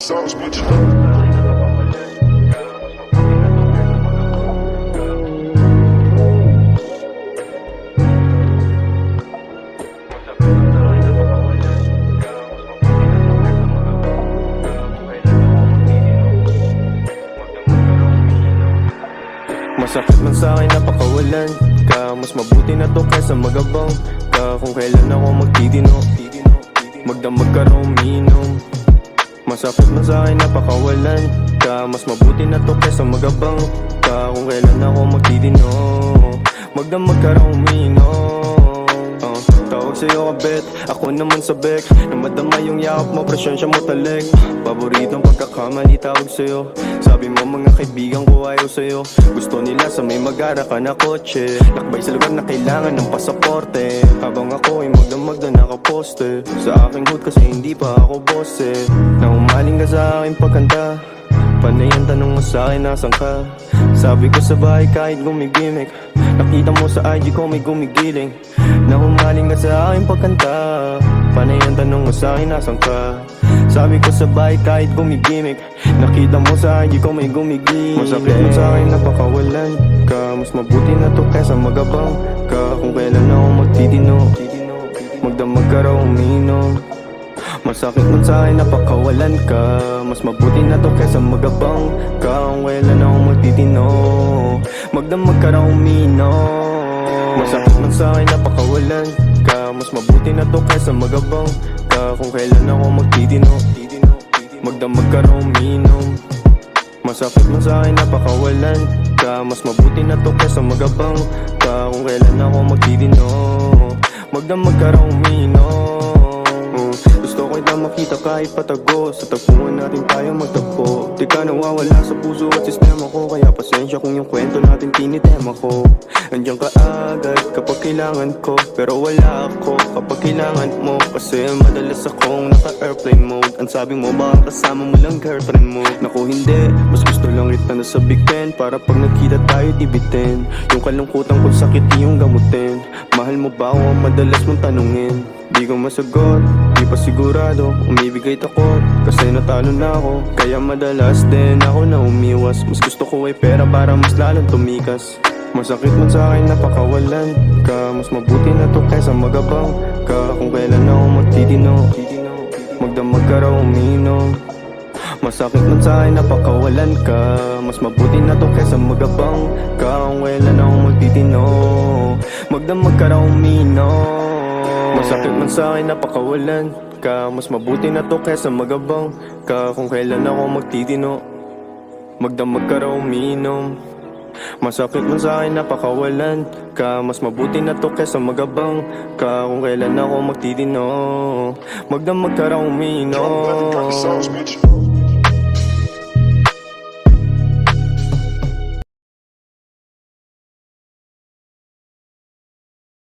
sauce, bitch. Masakit man sa'kin napakawalan ka. Mas mabuti na to kaysa magabang ka. Kung kailan ako magtitino, magdamag ka raw uminom. Masakit man sa'kin napakawalan ka. Mas mabuti na to kaysa magabang ka. Kung kailan ako magtitino, magdamag ka raw uminom. Tawag sa'yo kabet, ako naman sa bek. Na madama yung yakap mo, presensya mo talik. Paboritong pagkakamali tawag sa'yo. Sabi mo mga kaibigan ko ayaw sa'yo. Gusto nila sa may magara ka na kotse. Lakbay sa lugar na kailangan ng pasaporte. Habang ako ay magdamag na nakaposte. Sa aking hood kasi hindi pa ako boss eh. Na umaling ka sa aking pagkanta. Panay ang tanong mo sa'kin nasan ka. Sabi ko sa bahay kahit gumigimik. Nakita mo sa IG ko may gumigiling. Na umaling ka sa aking pagkanta. Panay ang tanong mo sa'kin nasan ka. Sabi ko sa bahay kahit gumigimik. Nakita mo sa IG ko may gumigiling. Masakit mo sa'kin napakawalan ka. Mas mabuti na to kaysa magabang ka. Kung kailan ako magtitino, magdamag ka raw uminom. Masakit man sa'kin napakawalan ka. Mas mabuti na to kaysa magabang ka. Kung kailan ako magtitino, magdamag ka raw uminom. Masakit man sa'kin napakawalan ka. Mas mabuti na to kaysa magabang ka. Kung kailan ako magtitino, magdamag ka raw uminom. Masakit man sa'kin napakawalan ka. Mas mabuti na to kaysa magabang ka. Kung kailan ako magtitino, magdamag ka raw uminom. Gusto ko na makita kahit patago. Sa tagpuan natin tayo magtagpo. Di ka nawawala sa puso at sistema ko. Kaya pasensya kung yung kwento natin tinitema ko. Andiyan ka agad kapag kailangan ko. Pero wala ako kapag kailangan mo. Kasi madalas akong naka-airplane mode. Ang sabi mo baka kasama mo lang girlfriend mo. Naku hindi, mas gusto lang kita na sabitin. Para pag nagkita tayo dibitin. Yung kalungkutan kung sakit iyong gamutin. Mahal mo ba ako ang madalas mong tanungin? Di ko masagot, di pa sigurado. Umibigay takot, kasi natalo na ako. Kaya madalas din ako na umiwas. Mas gusto ko ay pera para mas lalong tumikas. Masakit man sa'kin napakawalan ka. Mas mabuti na to kaysa magabang ka. Kung kailan ako magtitino, magdamag ka raw uminom. Masakit man sa'kin napakawalan ka. Mas mabuti na to kaysa magabang ka. Kung kailan ako magtitino, magdamag ka raw uminom. Masakit man sa'kin napakawalan ka. Mas mabuti na to kaysa magabang ka. Kung kailan ako magtitino, magdamag ka raw uminom. Masakit man sa'kin napakawalan ka. Mas mabuti na to kaysa magabang ka. Kung kailan ako magtitino, magdamag ka raw uminom. Sauce, bitch.